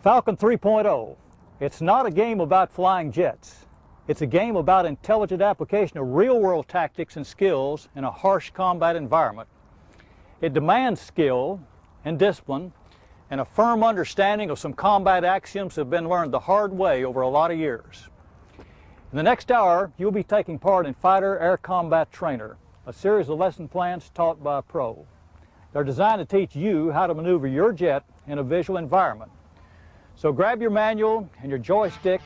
Falcon 3.0. It's not a game about flying jets. It's a game about intelligent application of real-world tactics and skills in a harsh combat environment. It demands skill and discipline and a firm understanding of some combat axioms that have been learned the hard way over a lot of years. In the next hour, you'll be taking part in Fighter Air Combat Trainer, a series of lesson plans taught by a pro. They're designed to teach you how to maneuver your jet in a visual environment. So grab your manual and your joystick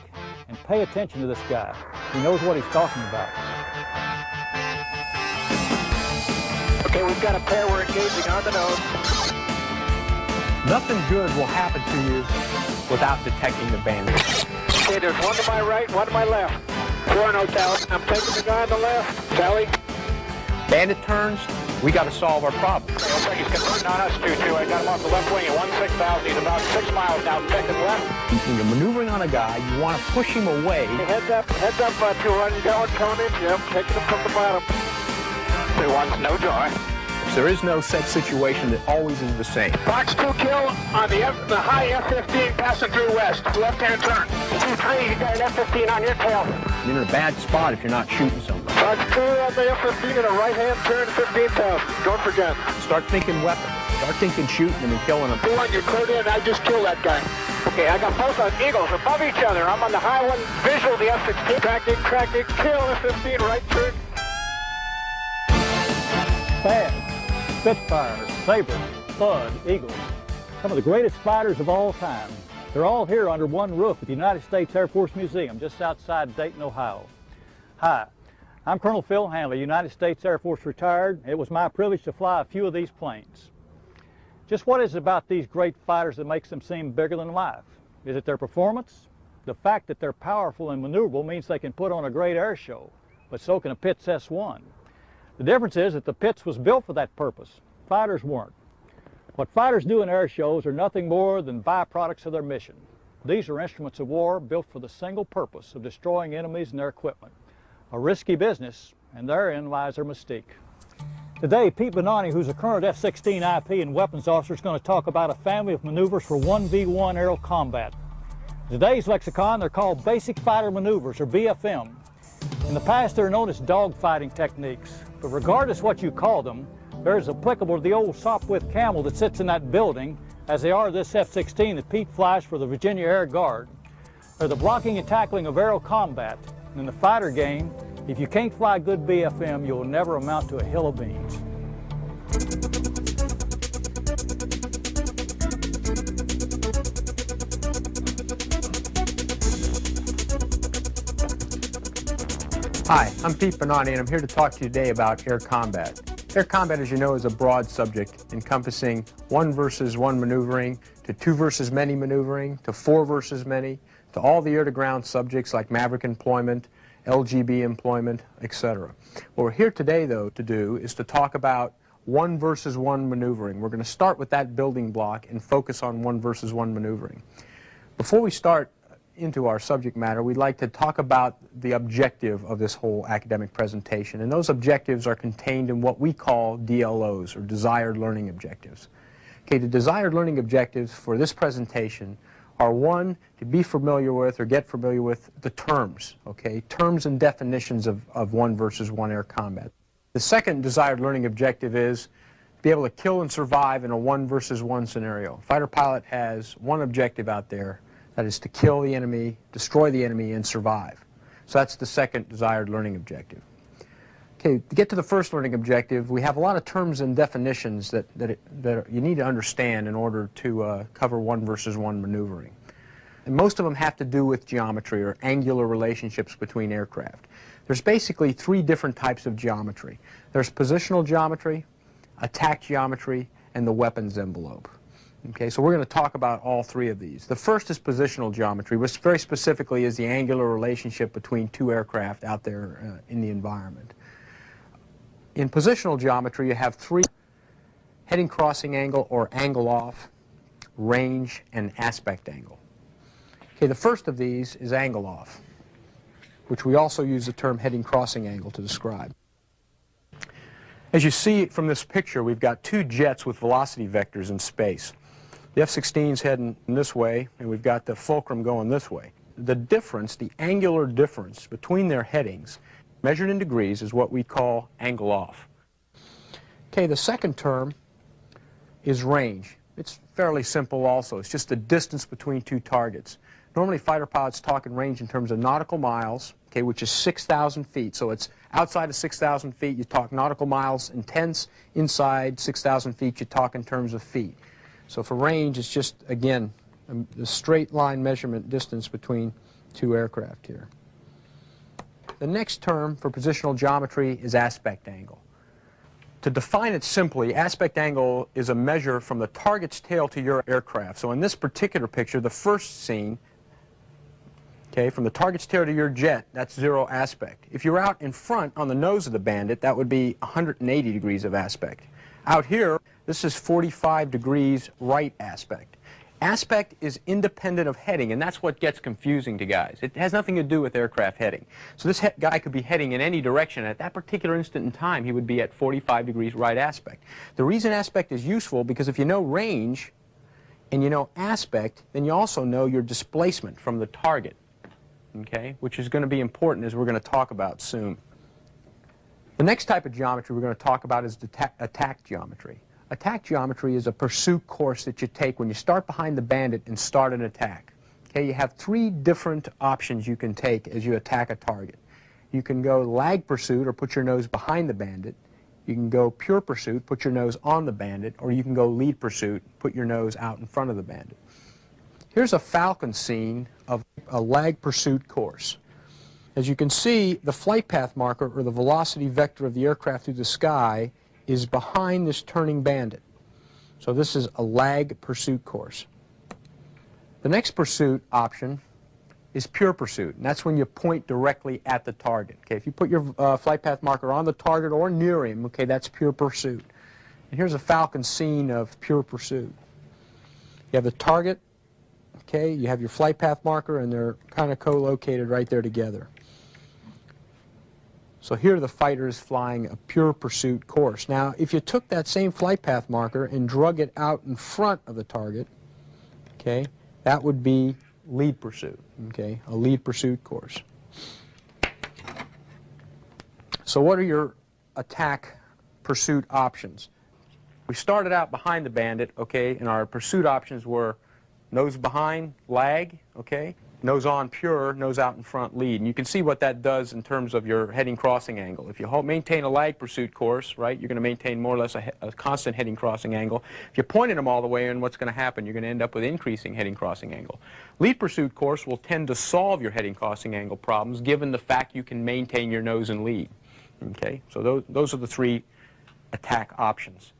and pay attention to this guy. He knows what he's talking about. Okay, we've got a pair we're engaging on the nose. Nothing good will happen to you without detecting the bandit. Okay, there's one to my right, one to my left. 4-0, Tally. I'm taking the guy on the left. Tally. Bandit turns, we got to solve our problem. Okay, looks like he's converting on us, 2-2. I got him off the left wing at 16,000. He's about 6 miles now, second left. When you're maneuvering on a guy, you want to push him away. Okay, heads up, 2-1, going, coming in, Jim. Taking him from the bottom. 2-1's no joy. There is no set situation that always is the same. Fox 2 kill on the high F-15 passing through west. Left-hand turn. 2-3, you got an F-15 on your tail. You're in a bad spot if you're not shooting something. Fox 2 on the F-15 in a right-hand turn, 15,000. Don't forget. Start thinking weapons. Start thinking shooting them and killing them. 2-1, you're cleared in. I just killed that guy. Okay, I got both on Eagles above each other. I'm on the high one, visual the F-16. Tracking, kill F-15, right turn. Bad. Spitfires, Sabres, Bud, Eagles, some of the greatest fighters of all time. They're all here under one roof at the United States Air Force Museum just outside Dayton, Ohio. Hi, I'm Colonel Phil Hanley, United States Air Force retired. It was my privilege to fly a few of these planes. Just what is it about these great fighters that makes them seem bigger than life? Is it their performance? The fact that they're powerful and maneuverable means they can put on a great air show, but so can a Pitts S-1. The difference is that the Pitts was built for that purpose. Fighters weren't. What fighters do in air shows are nothing more than byproducts of their mission. These are instruments of war built for the single purpose of destroying enemies and their equipment. A risky business, and therein lies their mystique. Today, Pete Benani, who's a current F-16 IP and weapons officer, is going to talk about a family of maneuvers for 1v1 aerial combat. In today's lexicon, they're called basic fighter maneuvers, or BFM. In the past, they're known as dogfighting techniques. But regardless what you call them, they're as applicable to the old Sopwith Camel that sits in that building as they are this F-16 that Pete flies for the Virginia Air Guard. They're the blocking and tackling of aerial combat. And in the fighter game, if you can't fly good BFM, you'll never amount to a hill of beans. Hi, I'm Pete Benani, and I'm here to talk to you today about air combat. Air combat, as you know, is a broad subject encompassing 1 versus 1 maneuvering, to 2 versus many maneuvering, to 4 versus many, to all the air-to-ground subjects like Maverick employment, LGB employment, etc. What we're here today, though, to do is to talk about 1 versus 1 maneuvering. We're going to start with that building block and focus on 1 versus 1 maneuvering. Before we start into our subject matter, we'd like to talk about the objective of this whole academic presentation, and those objectives are contained in what we call DLOs, or desired learning objectives. Okay, the desired learning objectives for this presentation are: 1, to be familiar with or get familiar with the terms, okay, terms and definitions of 1 versus 1 air combat. The second desired learning objective is to be able to kill and survive in a 1 versus 1 scenario. A fighter pilot has one objective out there, that is to kill the enemy, destroy the enemy, and survive. So that's the second desired learning objective. Okay, to get to the first learning objective, we have a lot of terms and definitions that you need to understand in order to cover 1 versus 1 maneuvering. And most of them have to do with geometry or angular relationships between aircraft. There's basically 3 different types of geometry. There's positional geometry, attack geometry, and the weapons envelope. Okay, so we're going to talk about all 3 of these. The first is positional geometry, which very specifically is the angular relationship between 2 aircraft out there in the environment. In positional geometry, you have 3: heading crossing angle or angle off, range, and aspect angle. Okay, the first of these is angle off, which we also use the term heading crossing angle to describe. As you see from this picture, we've got 2 jets with velocity vectors in space. The F-16's heading this way, and we've got the fulcrum going this way. The difference, the angular difference between their headings, measured in degrees, is what we call angle off. Okay, the second term is range. It's fairly simple also. It's just the distance between two targets. Normally fighter pilots talk in range in terms of nautical miles, okay, which is 6,000 feet. So it's outside of 6,000 feet, you talk nautical miles in tenths. Inside 6,000 feet, you talk in terms of feet. So for range, it's just, again, the straight line measurement distance between two aircraft here. The next term for positional geometry is aspect angle. To define it simply, aspect angle is a measure from the target's tail to your aircraft. So in this particular picture, the first scene, okay, from the target's tail to your jet, that's 0 aspect. If you're out in front on the nose of the Bandit, that would be 180 degrees of aspect. Out here, this is 45 degrees right aspect. Aspect is independent of heading, and that's what gets confusing to guys. It has nothing to do with aircraft heading. So this guy could be heading in any direction. At that particular instant in time, he would be at 45 degrees right aspect. The reason aspect is useful because if you know range and you know aspect, then you also know your displacement from the target, okay, which is going to be important as we're going to talk about soon. The next type of geometry we're going to talk about is attack geometry. Attack geometry is a pursuit course that you take when you start behind the Bandit and start an attack. Okay, you have 3 different options you can take as you attack a target. You can go lag pursuit, or put your nose behind the Bandit. You can go pure pursuit, put your nose on the Bandit, or you can go lead pursuit, put your nose out in front of the Bandit. Here's a Falcon scene of a lag pursuit course. As you can see, the flight path marker, or the velocity vector of the aircraft through the sky, is behind this turning Bandit. So this is a lag pursuit course. The next pursuit option is pure pursuit, and that's when you point directly at the target. Okay, if you put your flight path marker on the target or near him, okay, that's pure pursuit. And here's a Falcon scene of pure pursuit. You have the target, okay, you have your flight path marker, and they're kind of co-located right there together. So here the fighter is flying a pure pursuit course. Now, if you took that same flight path marker and drug it out in front of the target, okay, that would be lead pursuit, okay, a lead pursuit course. So what are your attack pursuit options? We started out behind the Bandit, okay, and our pursuit options were nose behind, lag, okay, nose on, pure, nose out in front, lead. And you can see what that does in terms of your heading crossing angle. If you maintain a lag pursuit course, right, you're going to maintain more or less a constant heading crossing angle. If you pointed them all the way in, what's going to happen? You're going to end up with increasing heading crossing angle. Lead pursuit course will tend to solve your heading crossing angle problems given the fact you can maintain your nose and lead. Okay, so those are the 3 attack options.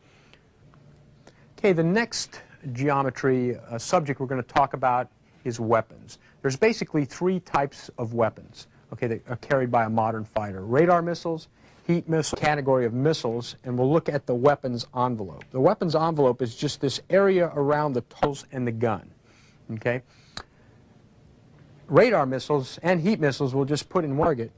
Okay, the next geometry subject we're going to talk about is weapons. There's basically 3 types of weapons, okay, that are carried by a modern fighter. Radar missiles, heat missiles, category of missiles, and we'll look at the weapons envelope. The weapons envelope is just this area around the tools and the gun, okay? Radar missiles and heat missiles will just put in one target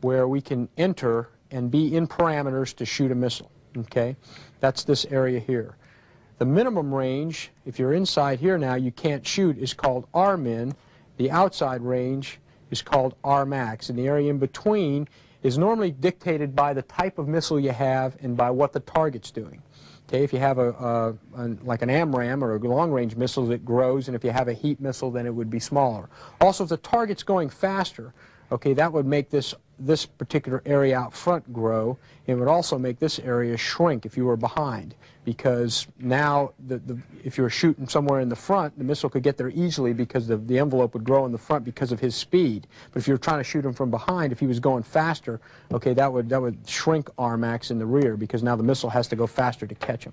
where we can enter and be in parameters to shoot a missile, okay? That's this area here. The minimum range, if you're inside here now, you can't shoot, is called Rmin. The outside range is called Rmax, and the area in between is normally dictated by the type of missile you have and by what the target's doing. Okay, if you have like an AMRAAM or a long-range missile, it grows, and if you have a heat missile, then it would be smaller. Also, if the target's going faster, okay, that would make this particular area out front grow. It would also make this area shrink if you were behind, because now if you were shooting somewhere in the front, the missile could get there easily because the envelope would grow in the front because of his speed. But if you were trying to shoot him from behind, if he was going faster, okay, that would shrink Rmax in the rear because now the missile has to go faster to catch him.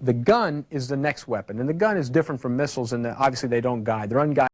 The gun is the next weapon, and the gun is different from missiles in that obviously they don't guide. They're unguided.